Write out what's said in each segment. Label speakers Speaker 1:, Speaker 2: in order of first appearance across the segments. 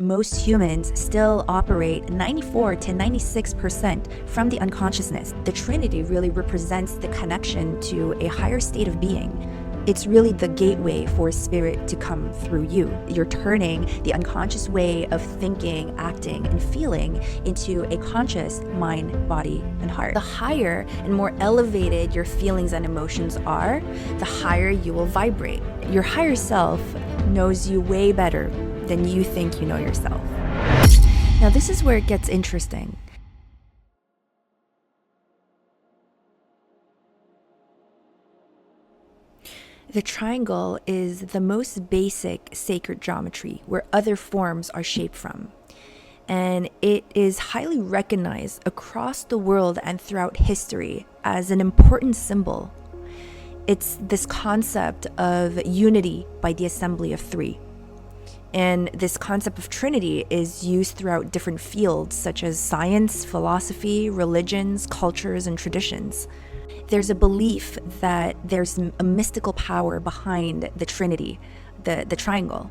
Speaker 1: most humans still operate 94 to 96% from the unconsciousness. The Trinity really represents the connection to a higher state of being. It's really the gateway for spirit to come through you. You're turning the unconscious way of thinking, acting, and feeling into a conscious mind, body, and heart. The higher and more elevated your feelings and emotions are, the higher you will vibrate. Your higher self knows you way better than you think you know yourself. Now, this is where it gets interesting. The triangle is the most basic sacred geometry where other forms are shaped from. And it is highly recognized across the world and throughout history as an important symbol. It's this concept of unity by the assembly of three. And this concept of Trinity is used throughout different fields such as science, philosophy, religions, cultures, and traditions. There's a belief that there's a mystical power behind the Trinity, the triangle.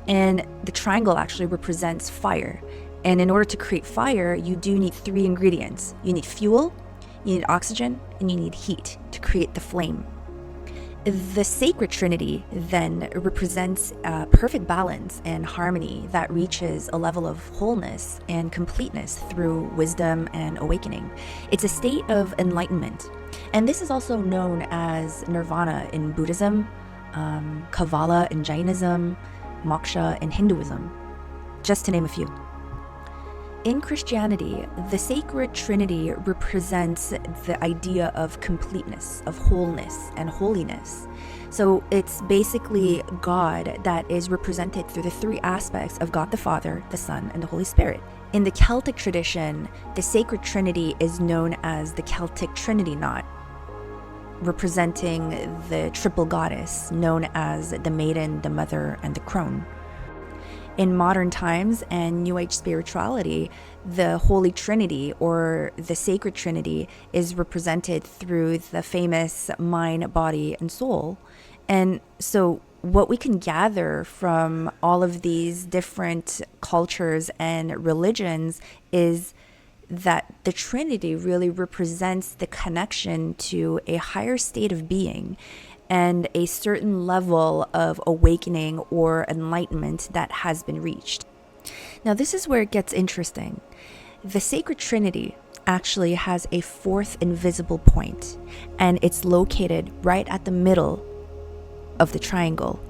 Speaker 1: And the triangle actually represents fire. And in order to create fire, you do need three ingredients. You need fuel, you need oxygen, and you need heat to create the flame. The Sacred Trinity then represents a perfect balance and harmony that reaches a level of wholeness and completeness through wisdom and awakening. It's a state of enlightenment. And this is also known as nirvana in Buddhism, Kabbalah in Jainism, moksha in Hinduism, just to name a few. In Christianity, the Sacred Trinity represents the idea of completeness, of wholeness and holiness. So it's basically God that is represented through the three aspects of God the Father, the Son, and the Holy Spirit. In the Celtic tradition, the Sacred Trinity is known as the Celtic Trinity knot, representing the triple goddess known as the Maiden, the Mother, and the Crone. In modern times and New Age spirituality, the Holy Trinity or the Sacred Trinity is represented through the famous mind, body, and soul. And so what we can gather from all of these different cultures and religions is that the Trinity really represents the connection to a higher state of being and a certain level of awakening or enlightenment that has been reached. Now, this is where it gets interesting. The Sacred Trinity actually has a fourth invisible point, and it's located right at the middle of the triangle.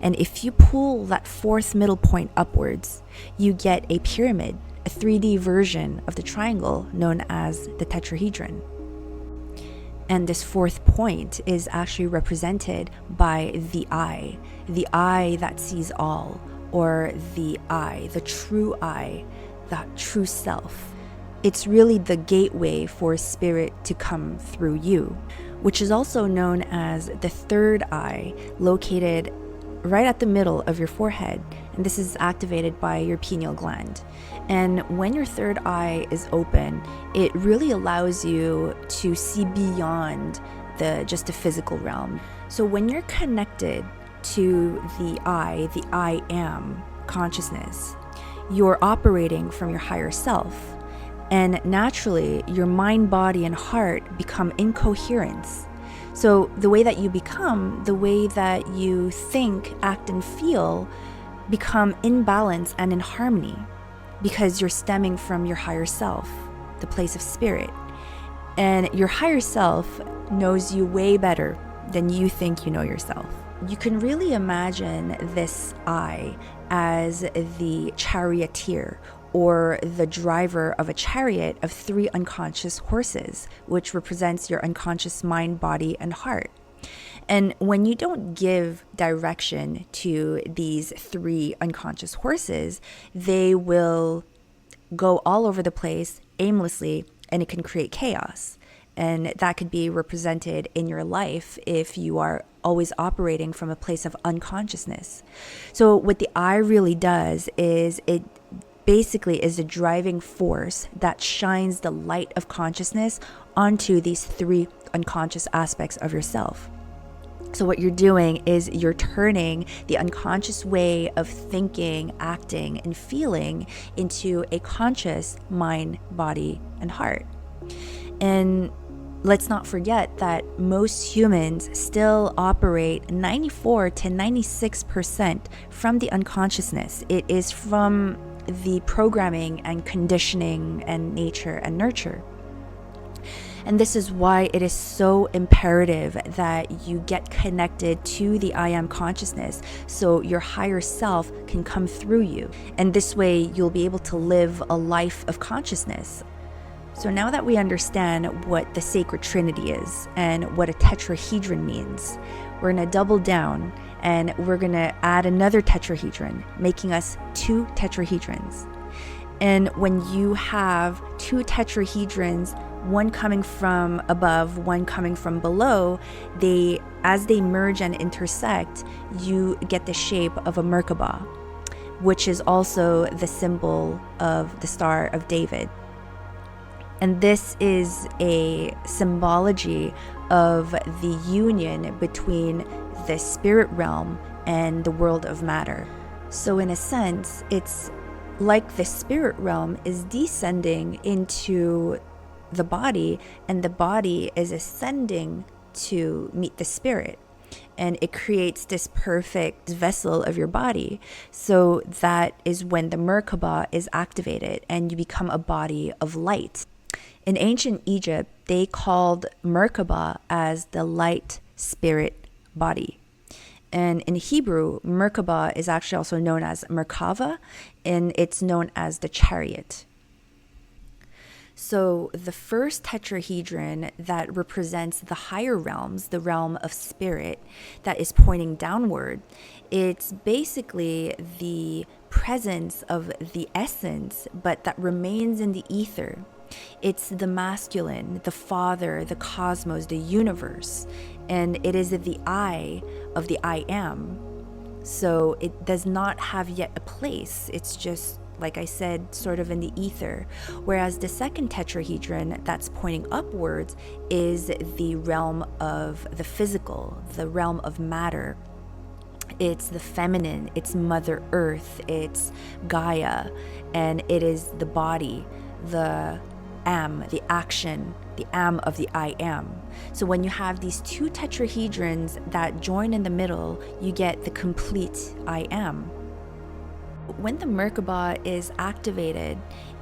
Speaker 1: And if you pull that fourth middle point upwards, you get a pyramid, a 3D version of the triangle known as the Tetrahedron. And this fourth point is actually represented by the eye that sees all, or the eye, the true eye, that true self. It's really the gateway for spirit to come through you, which is also known as the third eye, located right at the middle of your forehead. And this is activated by your pineal gland. And when your third eye is open, it really allows you to see beyond just the physical realm. So when you're connected to the I am consciousness, you're operating from your higher self. And naturally, your mind, body, and heart become in coherence. So the way that you become, the way that you think, act, and feel become in balance and in harmony, because you're stemming from your higher self, the place of spirit. And your higher self knows you way better than you think you know yourself. You can really imagine this I as the charioteer, or the driver of a chariot of three unconscious horses, which represents your unconscious mind, body, and heart. And when you don't give direction to these three unconscious horses, they will go all over the place aimlessly, and it can create chaos. And that could be represented in your life if you are always operating from a place of unconsciousness. So what the I really does is it basically is a driving force that shines the light of consciousness onto these three unconscious aspects of yourself. So what you're doing is you're turning the unconscious way of thinking, acting, and feeling into a conscious mind, body, and heart. And let's not forget that most humans still operate 94 to 96% from the unconsciousness. It is from the programming and conditioning and nature and nurture. And this is why it is so imperative that you get connected to the I am consciousness so your higher self can come through you. And this way you'll be able to live a life of consciousness. So now that we understand what the Sacred Trinity is and what a tetrahedron means, we're going to double down and we're going to add another tetrahedron, making us 2 tetrahedrons. And when you have 2 tetrahedrons, one coming from above, one coming from below, as they merge and intersect, you get the shape of a Merkaba, which is also the symbol of the Star of David. And this is a symbology of the union between the spirit realm and the world of matter. So in a sense, it's like the spirit realm is descending into the body, and the body is ascending to meet the spirit, and it creates this perfect vessel of your body. So that is when the Merkaba is activated and you become a body of light. In ancient Egypt, they called Merkaba as the light spirit body. And in Hebrew, Merkaba is actually also known as Merkava, and it's known as the chariot. So the first tetrahedron that represents the higher realms, the realm of spirit that is pointing downward, it's basically the presence of the essence, but that remains in the ether. It's the masculine, the father, the cosmos, the universe, and it is the I of the I am. So it does not have yet a place. It's just, like I said, sort of in the ether. Whereas the second tetrahedron that's pointing upwards is the realm of the physical, the realm of matter. It's the feminine, it's Mother Earth, it's Gaia, and it is the body, the am, the action, the am of the I am. So when you have these 2 tetrahedrons that join in the middle, you get the complete I am. When the Merkaba is activated,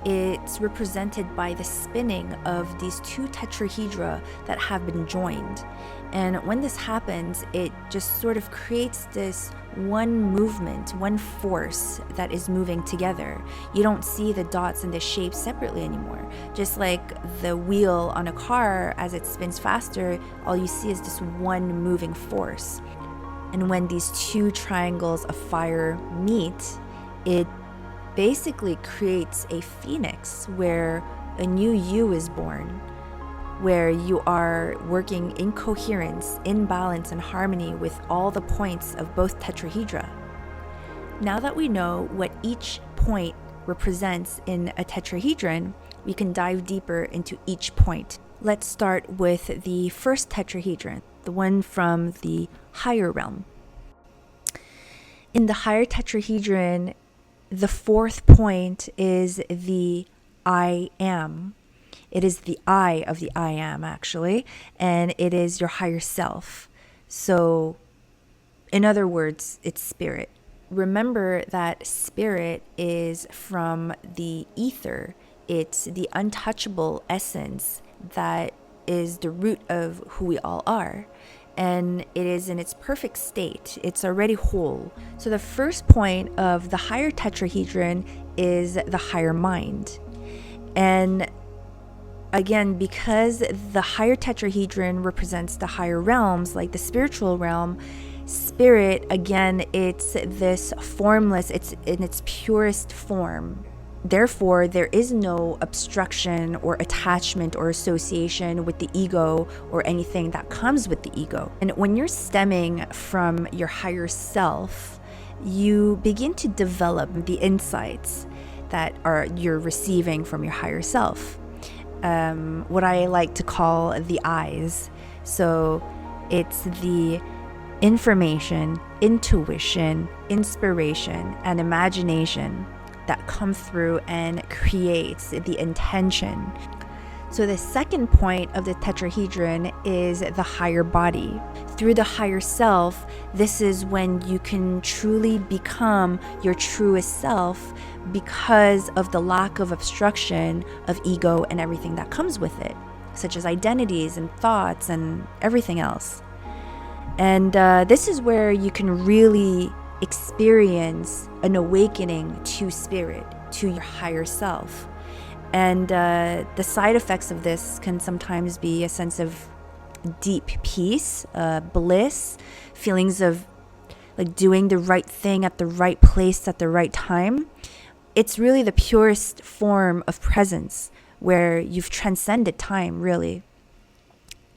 Speaker 1: it's represented by the spinning of these 2 tetrahedra that have been joined. And when this happens, it just sort of creates this one movement, one force that is moving together. You don't see the dots and the shapes separately anymore. Just like the wheel on a car, as it spins faster, all you see is this one moving force. And when these 2 triangles of fire meet, it basically creates a phoenix where a new you is born, where you are working in coherence, in balance and harmony with all the points of both tetrahedra. Now that we know what each point represents in a tetrahedron, we can dive deeper into each point. Let's start with the first tetrahedron, the one from the higher realm. In the higher tetrahedron, the 4th point is the I am. It is the I of the I am, actually, and it is your higher self. So, in other words, it's spirit. Remember that spirit is from the ether. It's the untouchable essence that is the root of who we all are. And it is in its perfect state. It's already whole. So the first point of the higher tetrahedron is the higher mind. And again, because the higher tetrahedron represents the higher realms, like the spiritual realm, spirit, again, it's this formless, it's in its purest form. Therefore, there is no obstruction or attachment or association with the ego or anything that comes with the ego. And when you're stemming from your higher self, you begin to develop the insights that you're receiving from your higher self. What I like to call the eyes. So it's the information, intuition, inspiration, and imagination that come through and creates the intention. So the second point of the tetrahedron is the higher body. Through the higher self, this is when you can truly become your truest self because of the lack of obstruction of ego and everything that comes with it, such as identities and thoughts and everything else. And this is where you can really experience an awakening to spirit, to your higher self. And the side effects of this can sometimes be a sense of deep peace, bliss, feelings of like doing the right thing at the right place at the right time. It's really the purest form of presence where you've transcended time, really.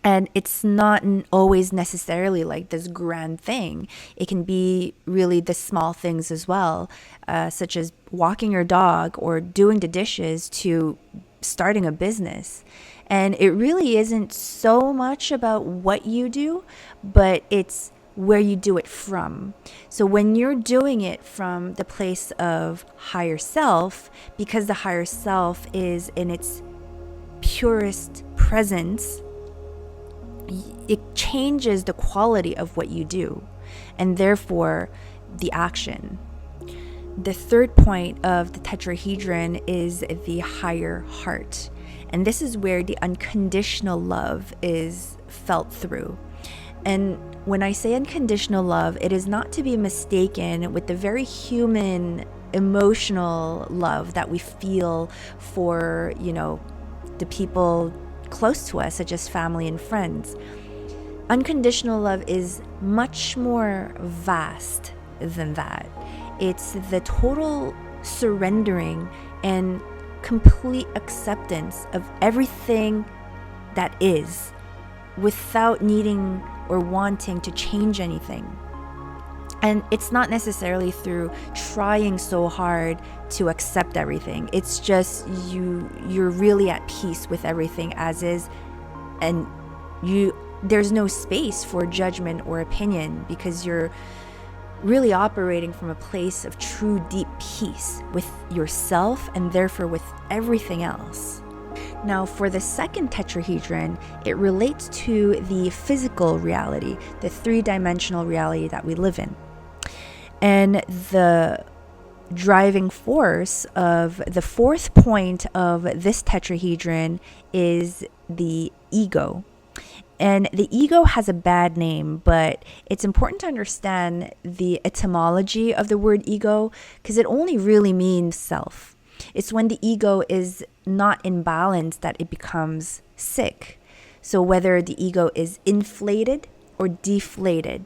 Speaker 1: And it's not always necessarily like this grand thing. It can be really the small things as well, such as walking your dog or doing the dishes to starting a business. And it really isn't so much about what you do, but it's where you do it from. So when you're doing it from the place of higher self, because the higher self is in its purest presence, it changes the quality of what you do and therefore the action. The third point of the tetrahedron is the higher heart. And this is where the unconditional love is felt through. And when I say unconditional love, it is not to be mistaken with the very human, emotional love that we feel for, the people close to us, such as family and friends. Unconditional love is much more vast than that. It's the total surrendering and complete acceptance of everything that is without needing or wanting to change anything. And it's not necessarily through trying so hard to accept everything. It's just you're really at peace with everything as is, and there's no space for judgment or opinion because you're really operating from a place of true deep peace with yourself and therefore with everything else. Now, for the second tetrahedron, it relates to the physical reality, the three-dimensional reality that we live in. And the driving force of the fourth point of this tetrahedron is the ego. And the ego has a bad name, but it's important to understand the etymology of the word ego because it only really means self. It's when the ego is not in balance that it becomes sick. So whether the ego is inflated or deflated,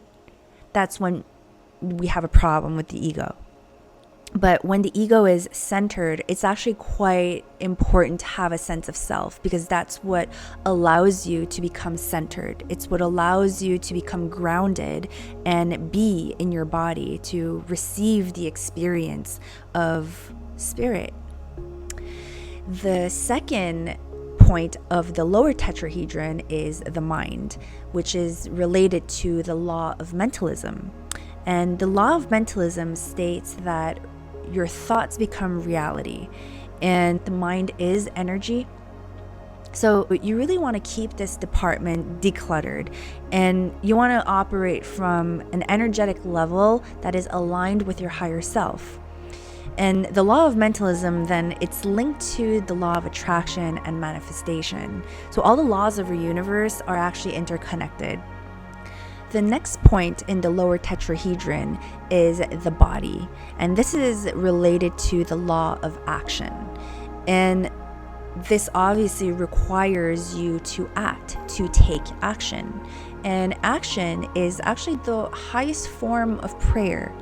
Speaker 1: that's when we have a problem with the ego. But when the ego is centered, it's actually quite important to have a sense of self because that's what allows you to become centered. It's what allows you to become grounded and be in your body to receive the experience of spirit. The second point of the lower tetrahedron is the mind, which is related to the law of mentalism. And the law of mentalism states that your thoughts become reality and the mind is energy. So you really want to keep this department decluttered and you want to operate from an energetic level that is aligned with your higher self. And the law of mentalism, then, it's linked to the law of attraction and manifestation. So all the laws of our universe are actually interconnected. The next point in the lower tetrahedron is the body. And this is related to the law of action. And this obviously requires you to act, to take action. And action is actually the highest form of prayer.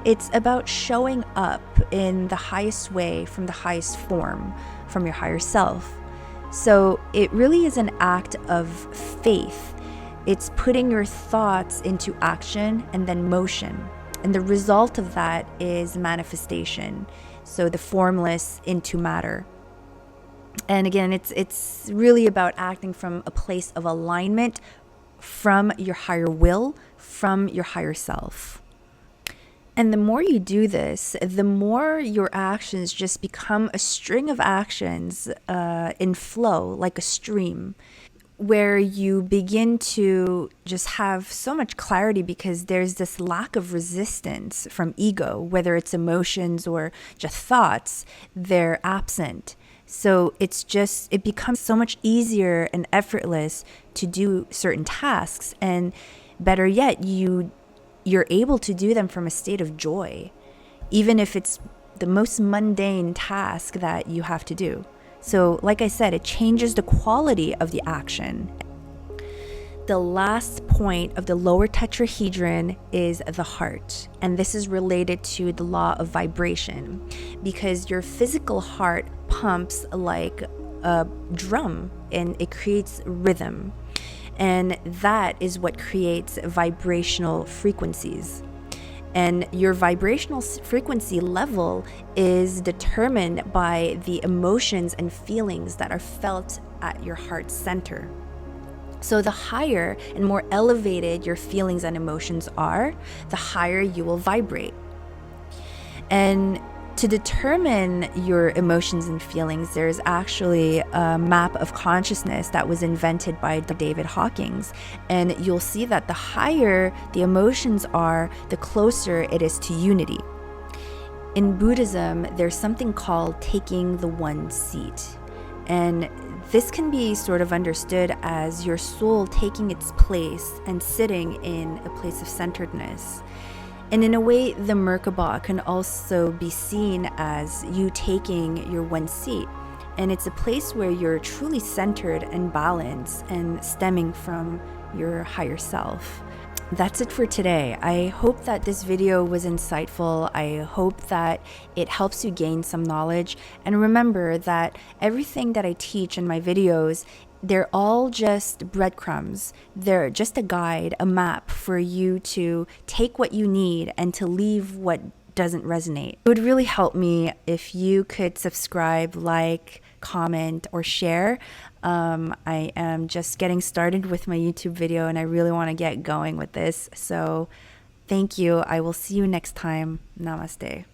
Speaker 1: It's about showing up in the highest way from the highest form, from your higher self. So it really is an act of faith. It's putting your thoughts into action and then motion. And the result of that is manifestation. So the formless into matter. And again, it's really about acting from a place of alignment from your higher will, from your higher self. And the more you do this, the more your actions just become a string of actions in flow, like a stream, where you begin to just have so much clarity because there's this lack of resistance from ego, whether it's emotions or just thoughts, they're absent. So it becomes so much easier and effortless to do certain tasks. And better yet, you're able to do them from a state of joy, even if it's the most mundane task that you have to do. So, like I said, it changes the quality of the action. The last point of the lower tetrahedron is the heart. And this is related to the law of vibration, because your physical heart pumps like a drum and it creates rhythm. And that is what creates vibrational frequencies. And your vibrational frequency level is determined by the emotions and feelings that are felt at your heart center. So the higher and more elevated your feelings and emotions are, the higher you will vibrate. And to determine your emotions and feelings, there's actually a map of consciousness that was invented by David Hawkins. And you'll see that the higher the emotions are, the closer it is to unity. In Buddhism, there's something called taking the one seat. And this can be sort of understood as your soul taking its place and sitting in a place of centeredness. And in a way, the Merkaba can also be seen as you taking your one seat. And it's a place where you're truly centered and balanced and stemming from your higher self. That's it for today. I hope that this video was insightful. I hope that it helps you gain some knowledge. And remember that everything that I teach in my videos, they're all just breadcrumbs. They're just a guide, a map for you to take what you need and to leave what doesn't resonate. It would really help me if you could subscribe, like, comment, or share. I am just getting started with my YouTube video and I really want to get going with this. So thank you. I will see you next time. Namaste.